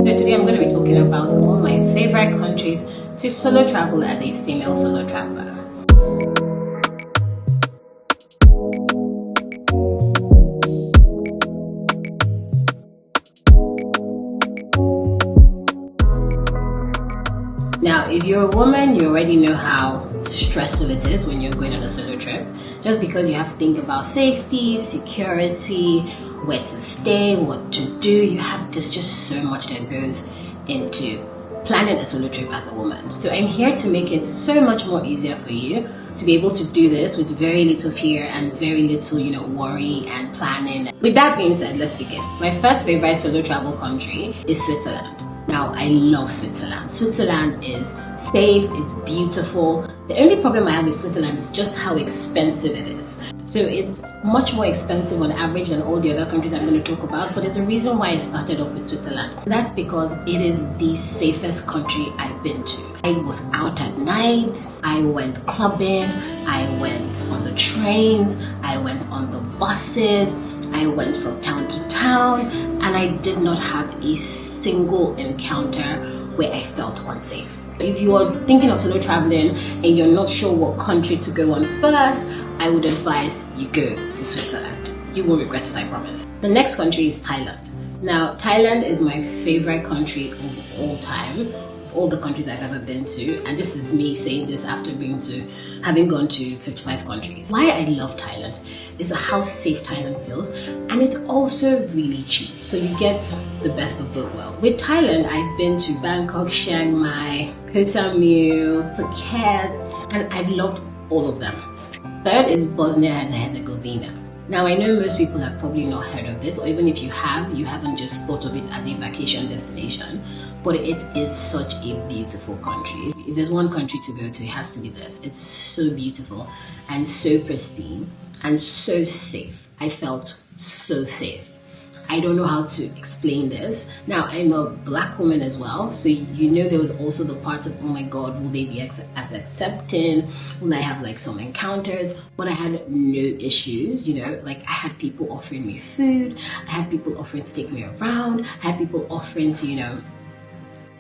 So today I'm going to be talking about all my favorite countries to solo travel as a female solo traveler. Now, if you're a woman, you already know how stressful it is when you're going on a solo trip. Just because you have to think about safety, security, where to stay, what to do. There's just so much that goes into planning a solo trip as a woman. So I'm here to make it so much more easier for you to be able to do this with very little fear and very little, worry and planning. With that being said, let's begin. My first favorite solo travel country is Switzerland. Now, I love Switzerland. Switzerland is safe, it's beautiful. The only problem I have with Switzerland is just how expensive it is. So it's much more expensive on average than all the other countries I'm going to talk about, but there's a reason why I started off with Switzerland. That's because it is the safest country I've been to. I was out at night, I went clubbing, I went on the trains, I went on the buses, I went from town to town, and I did not have a single encounter where I felt unsafe. If you are thinking of solo traveling and you're not sure what country to go on first, I would advise you go to Switzerland. You won't regret it, I promise. The next country is Thailand. Now, Thailand is my favorite country of all time, of all the countries I've ever been to, and this is me saying this after having gone to 55 countries. Why I love Thailand is how safe Thailand feels, and it's also really cheap. So you get the best of both worlds. With Thailand, I've been to Bangkok, Chiang Mai, Koh Samui, Phuket, and I've loved all of them. Third is Bosnia and Herzegovina. Now, I know most people have probably not heard of this, or even if you haven't just thought of it as a vacation destination, but it is such a beautiful country. If there's one country to go to, it has to be this. It's so beautiful and so pristine and so safe. I felt so safe. I don't know how to explain this. Now, I'm a black woman as well, so there was also the part of, oh my God, will they be as accepting? Will I have some encounters? But I had no issues, I had people offering me food, I had people offering to take me around, I had people offering to,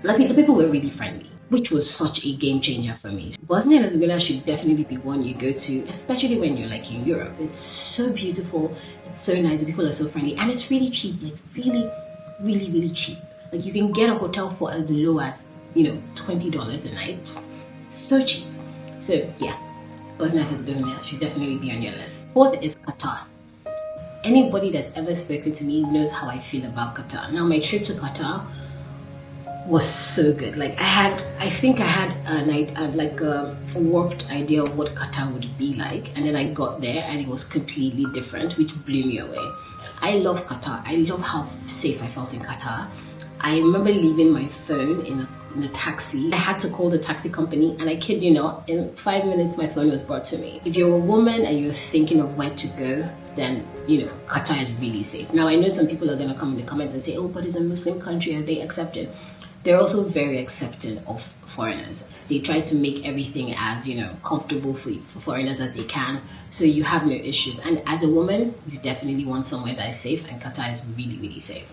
the people were really friendly, which was such a game changer for me. Bosnia and Herzegovina should definitely be one you go to, especially when you're in Europe. It's so beautiful, it's so nice, the people are so friendly, and it's really cheap, really, really, really cheap. You can get a hotel for as low as, $20 a night. It's so cheap. So yeah, Bosnia and Herzegovina should definitely be on your list. Fourth is Qatar. Anybody that's ever spoken to me knows how I feel about Qatar. Now, my trip to Qatar was so good. I think I had a warped idea of what Qatar would be like, and then I got there and it was completely different, which blew me away. I love Qatar. I love how safe I felt in Qatar. I remember leaving my phone in a taxi. I had to call the taxi company, and I kid you not, in 5 minutes my phone was brought to me. If you're a woman and you're thinking of where to go, then Qatar is really safe. Now, I know some people are going to come in the comments and say, oh, but it's a Muslim country, are they accepted? They're also very accepting of foreigners. They try to make everything as, comfortable for foreigners as they can, so you have no issues. And as a woman, you definitely want somewhere that is safe, and Qatar is really, really safe.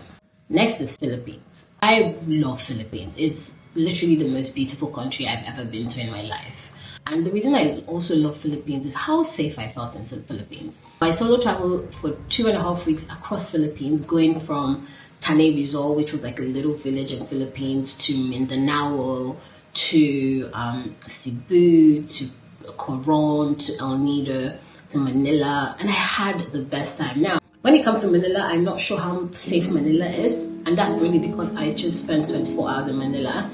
Next is Philippines. I love Philippines. It's literally the most beautiful country I've ever been to in my life. And the reason I also love Philippines is how safe I felt in the Philippines. I solo traveled for 2.5 weeks across Philippines, going from Tanay Rizal, which was a little village in Philippines, to Mindanao, to Cebu, to Coron, to El Nido, to Manila, and I had the best time. Now, when it comes to Manila, I'm not sure how safe Manila is, and that's really because I just spent 24 hours in Manila,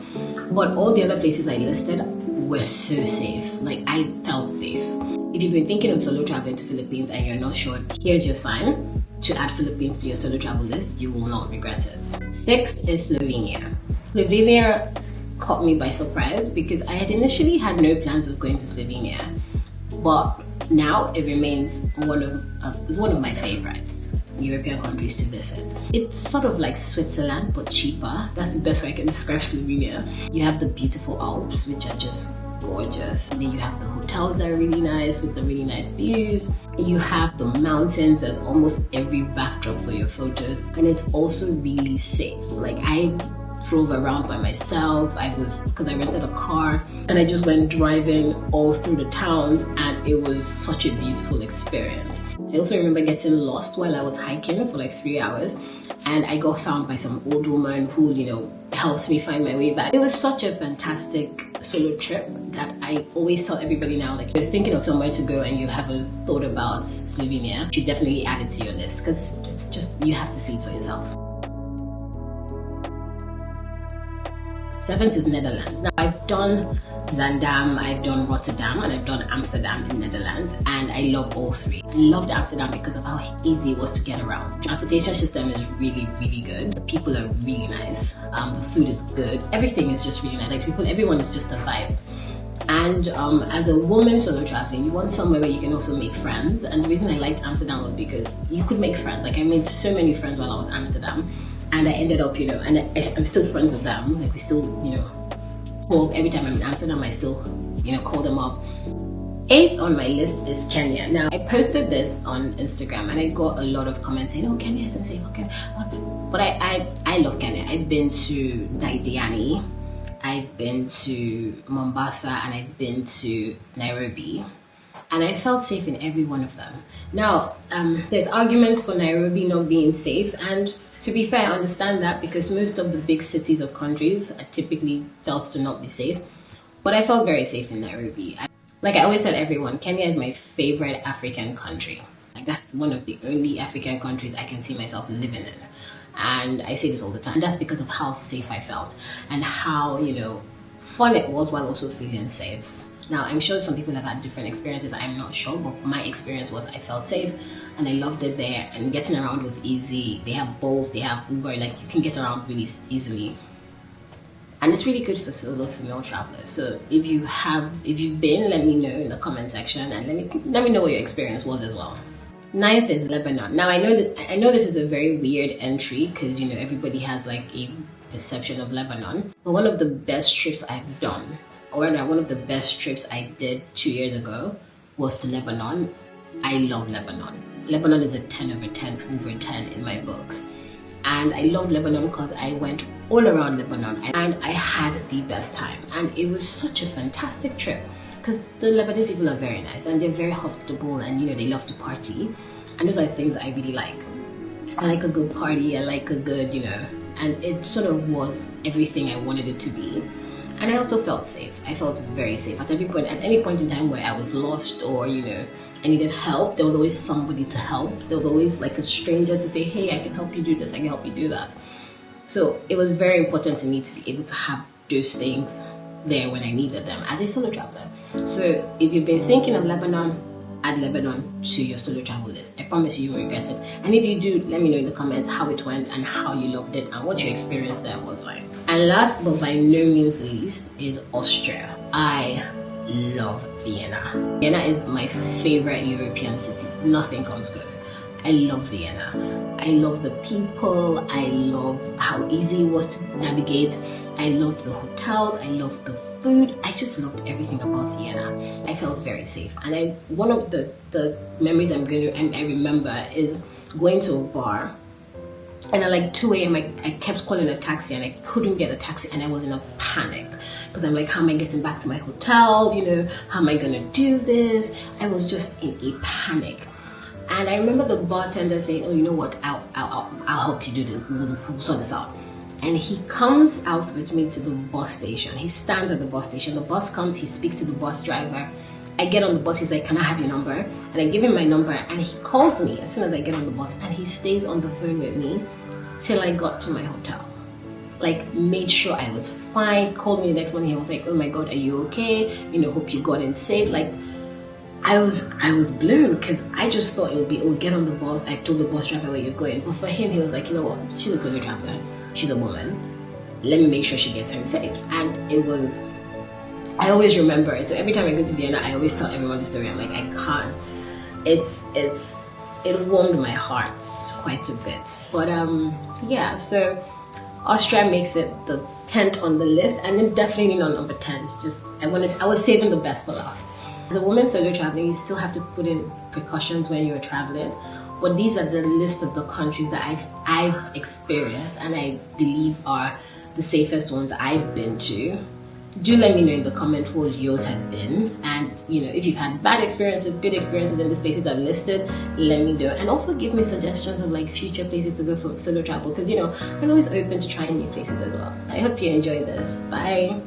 but all the other places I listed were so safe. I felt safe. If you've been thinking of solo traveling to Philippines and you're not sure, here's your sign to add Philippines to your solo travel list. You will not regret it. Sixth is Slovenia. Slovenia caught me by surprise because I had initially had no plans of going to Slovenia, but now it remains one of my favorites European countries to visit. It's sort of like Switzerland but cheaper. That's the best way I can describe Slovenia. You have the beautiful Alps, which are just gorgeous. And then you have the hotels that are really nice with the really nice views. You have the mountains as almost every backdrop for your photos, and it's also really safe. drove around by myself. Because I rented a car, and I just went driving all through the towns, and it was such a beautiful experience. I also remember getting lost while I was hiking for like 3 hours, and I got found by some old woman who, helped me find my way back. It was such a fantastic solo trip that I always tell everybody now, like, if you're thinking of somewhere to go and you haven't thought about Slovenia, you should definitely add it to your list, because it's just, you have to see it for yourself. 7th is Netherlands. Now, I've done Zaandam, I've done Rotterdam, and I've done Amsterdam in Netherlands, and I love all three. I loved Amsterdam because of how easy it was to get around. Transportation system is really, really good. The people are really nice. The food is good. Everything is just really nice. Like, everyone is just a vibe. And as a woman solo traveling, you want somewhere where you can also make friends. And the reason I liked Amsterdam was because you could make friends. Like, I made so many friends while I was in Amsterdam. And I ended up, and I'm still friends with them. Like, we still, talk. Every time I'm in Amsterdam, I still, call them up. 8th on my list is Kenya. Now, I posted this on Instagram, and I got a lot of comments saying, oh, Kenya isn't safe, okay. But I love Kenya. I've been to Diani, I've been to Mombasa, and I've been to Nairobi. And I felt safe in every one of them. Now, there's arguments for Nairobi not being safe, and to be fair, I understand that, because most of the big cities of countries are typically felt to not be safe. But I felt very safe in Nairobi. Like I always tell everyone, Kenya is my favorite African country. Like, that's one of the only African countries I can see myself living in. And I say this all the time. And that's because of how safe I felt and how, fun it was while also feeling safe. Now, I'm sure some people have had different experiences, I'm not sure, but my experience was I felt safe and I loved it there, and getting around was easy. They have Bolt, they have Uber, like, you can get around really easily. And it's really good for solo female travelers. So if you've been, let me know in the comment section, and let me know what your experience was as well. 9th is Lebanon. Now, I know this is a very weird entry, because everybody has like a perception of Lebanon, but one of the best trips I've done, or rather one of the best trips I did 2 years ago, was to Lebanon. I love Lebanon. Lebanon is a 10 over 10 in my books. And I love Lebanon because I went all around Lebanon and I had the best time. And it was such a fantastic trip, because the Lebanese people are very nice and they're very hospitable, and they love to party. And those are things I really like. I like a good party, I like a good, and it sort of was everything I wanted it to be. And I also felt safe. I felt very safe. At any point in time where I was lost, or I needed help, there was always somebody to help. There was always like a stranger to say, hey, I can help you do this, I can help you do that. So it was very important to me to be able to have those things there when I needed them as a solo traveler. So if you've been thinking of Lebanon, add Lebanon to your solo travel list. I promise you won't regret it. And if you do, let me know in the comments how it went and how you loved it and what your experience there was like. And last but by no means the least is Austria. I love Vienna. Vienna is my favorite European city. Nothing comes close. I love Vienna. I love the people. I love how easy it was to navigate. I love the hotels. I love the food. I just loved everything about Vienna. I felt very safe. And one of the memories I remember is going to a bar, and at like 2 a.m. I kept calling a taxi and I couldn't get a taxi, and I was in a panic because I'm like, how am I getting back to my hotel? How am I gonna do this? I was just in a panic. And I remember the bartender saying, oh, you know what, I'll help you do this, we'll sort this out. And he comes out with me to the bus station. He stands at the bus station. The bus comes, he speaks to the bus driver. I get on the bus, he's like, can I have your number? And I give him my number, and he calls me as soon as I get on the bus, and he stays on the phone with me till I got to my hotel. Like, made sure I was fine, called me the next morning, he was like, oh my God, are you okay? Hope you got in safe. Like, I was blown, because I just thought it would be, oh, get on the bus, I've told the bus driver where you're going. But for him, he was like, you know what, she's a solo traveler, she's a woman, let me make sure she gets home safe. And it was, I always remember it. So every time I go to Vienna, I always tell everyone the story. I'm like, I can't. It warmed my heart quite a bit. But yeah, so Austria makes it the 10th on the list, and it's definitely not number 10. It's just I was saving the best for last. As a woman solo traveling, you still have to put in precautions when you're traveling. But these are the list of the countries that I've experienced and I believe are the safest ones I've been to. Do let me know in the comment what yours have been, and if you've had bad experiences, good experiences in the places I've listed, let me know. And also give me suggestions of like future places to go for solo travel, because I'm always open to trying new places as well. I hope you enjoy this. Bye.